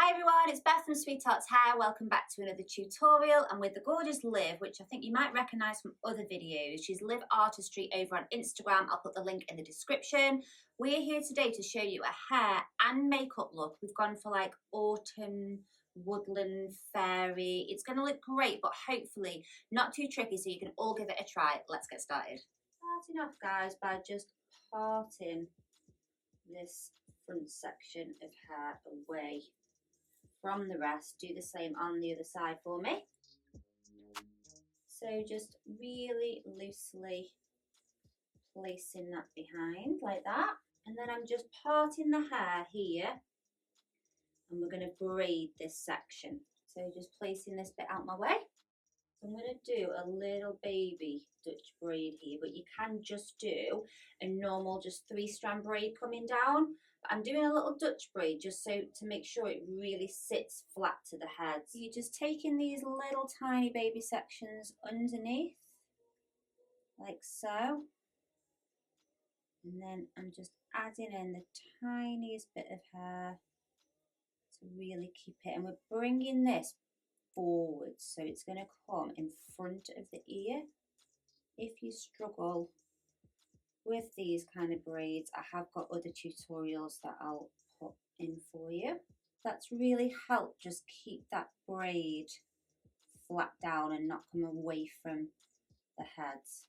Hi everyone, it's Beth from Sweethearts Hair. Welcome back to another tutorial, and with the gorgeous Liv, which I think you might recognise from other videos. She's Liv Artistry over on Instagram. I'll put the link in the description. We're here today to show you a hair and makeup look. We've gone for like autumn, woodland, fairy. It's going to look great, but hopefully not too tricky, so you can all give it a try. Let's get started. Starting off, guys, by just parting this front section of hair away from the rest. Do the same on the other side for me. So just really loosely placing that behind like that, and then I'm just parting the hair here, and we're going to braid this section. So just placing this bit out my way. So I'm going to do a little baby Dutch braid here, but you can just do a normal just 3-strand braid coming down. But I'm doing a little Dutch braid just so to make sure it really sits flat to the head. So you're just taking these little tiny baby sections underneath, like so. And then I'm just adding in the tiniest bit of hair to really keep it. And we're bringing this forward, so it's going to come in front of the ear. If you struggle with these kind of braids, I have got other tutorials that I'll put in for you. That's really helped just keep that braid flat down and not come away from the heads.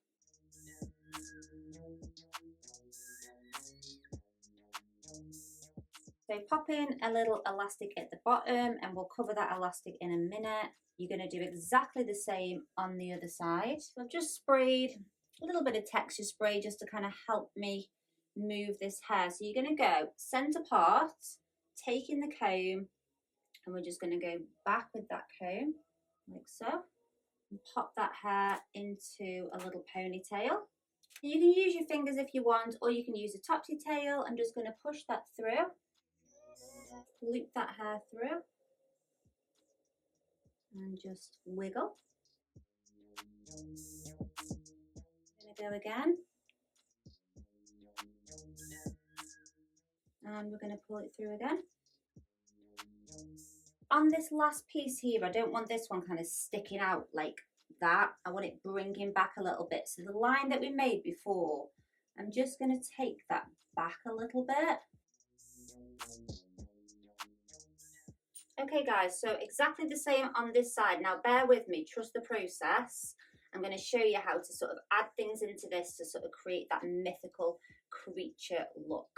So pop in a little elastic at the bottom, and we'll cover that elastic in a minute. You're going to do exactly the same on the other side. So I've just sprayed a little bit of texture spray just to kind of help me move this hair. So you're going to go centre part, taking the comb, and we're just going to go back with that comb like so, and pop that hair into a little ponytail. You can use your fingers if you want, or you can use a topsy tail. I'm just going to push that through, loop that hair through, and just wiggle. I'm going to go again, and we're going to pull it through again. On this last piece here, I don't want this one kind of sticking out like that. I want it bringing back a little bit. So the line that we made before, I'm just going to take that back a little bit. Okay guys, so exactly the same on this side. Now bear with me, trust the process. I'm going to show you how to sort of add things into this to sort of create that mythical creature look.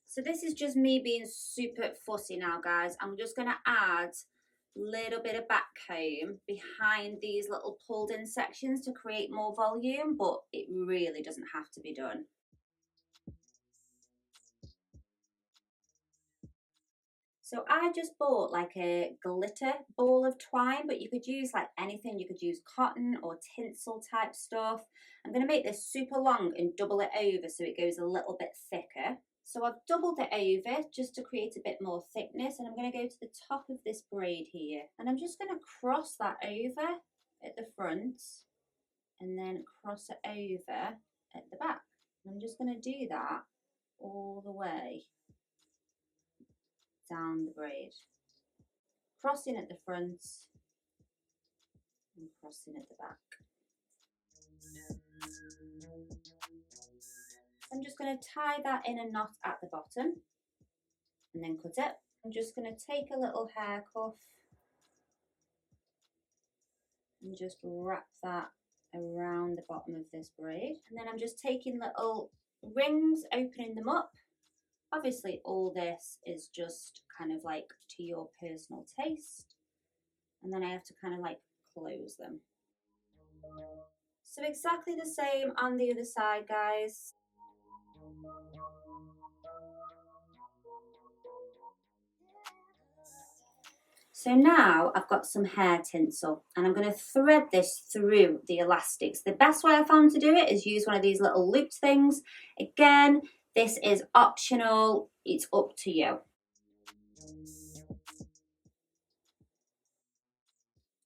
So this is just me being super fussy now, guys. I'm just going to add a little bit of back comb behind these little pulled in sections to create more volume, but it really doesn't have to be done. So I just bought like a glitter ball of twine, but you could use like anything. You could use cotton or tinsel type stuff. I'm going to make this super long and double it over so it goes a little bit thicker. So I've doubled it over just to create a bit more thickness, and I'm going to go to the top of this braid here, and I'm just going to cross that over at the front and then cross it over at the back. And I'm just going to do that all the way down the braid, crossing at the front and crossing at the back. I'm just going to tie that in a knot at the bottom and then cut it. I'm just going to take a little hair cuff and just wrap that around the bottom of this braid. And then I'm just taking little rings, opening them up. Obviously all this is just kind of like to your personal taste. And then I have to kind of like close them. So exactly the same on the other side, guys. So now I've got some hair tinsel, and I'm going to thread this through the elastics. The best way I found to do it is use one of these little looped things. Again, this is optional, it's up to you.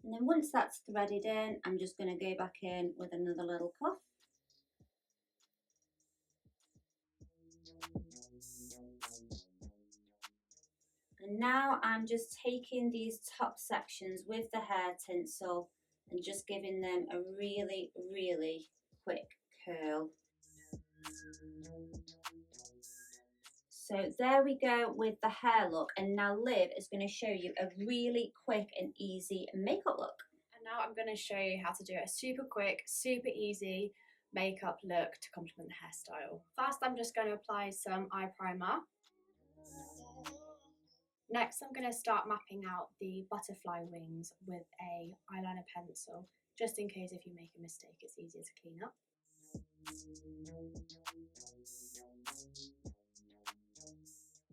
And then once that's threaded in, I'm just going to go back in with another little cuff. And now I'm just taking these top sections with the hair tinsel and just giving them a really, really quick curl. So there we go with the hair look, and now Liv is going to show you a really quick and easy makeup look. And now I'm going to show you how to do a super quick, super easy makeup look to complement the hairstyle. First, I'm just going to apply some eye primer. Next, I'm going to start mapping out the butterfly wings with a eyeliner pencil, just in case if you make a mistake, it's easier to clean up.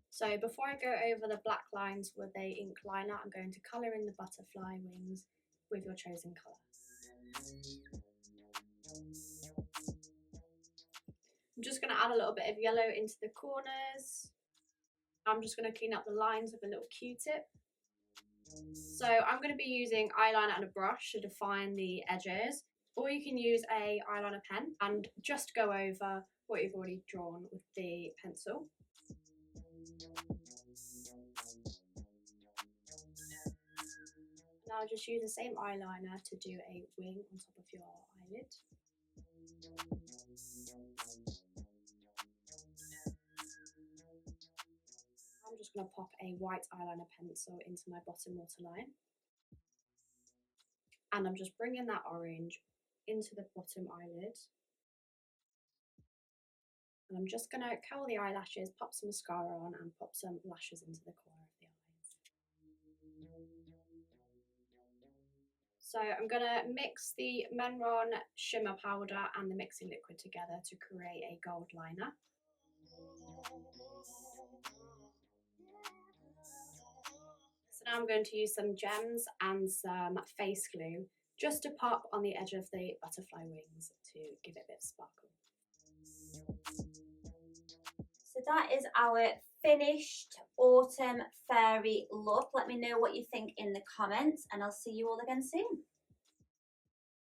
So before I go over the black lines with a ink liner, I'm going to colour in the butterfly wings with your chosen colour. I'm just going to add a little bit of yellow into the corners. I'm just going to clean up the lines with a little Q-tip. So I'm going to be using eyeliner and a brush to define the edges, or you can use a eyeliner pen and just go over what you've already drawn with the pencil. Now just use the same eyeliner to do a wing on top of your eyelid. I'm just going to pop a white eyeliner pencil into my bottom waterline. And I'm just bringing that orange into the bottom eyelid. And I'm just going to curl the eyelashes, pop some mascara on, and pop some lashes into the corner of the eyes. So I'm going to mix the Menron shimmer powder and the mixing liquid together to create a gold liner. So now I'm going to use some gems and some face glue just to pop on the edge of the butterfly wings to give it a bit of sparkle. So that is our finished autumn fairy look. Let me know what you think in the comments, and I'll see you all again soon.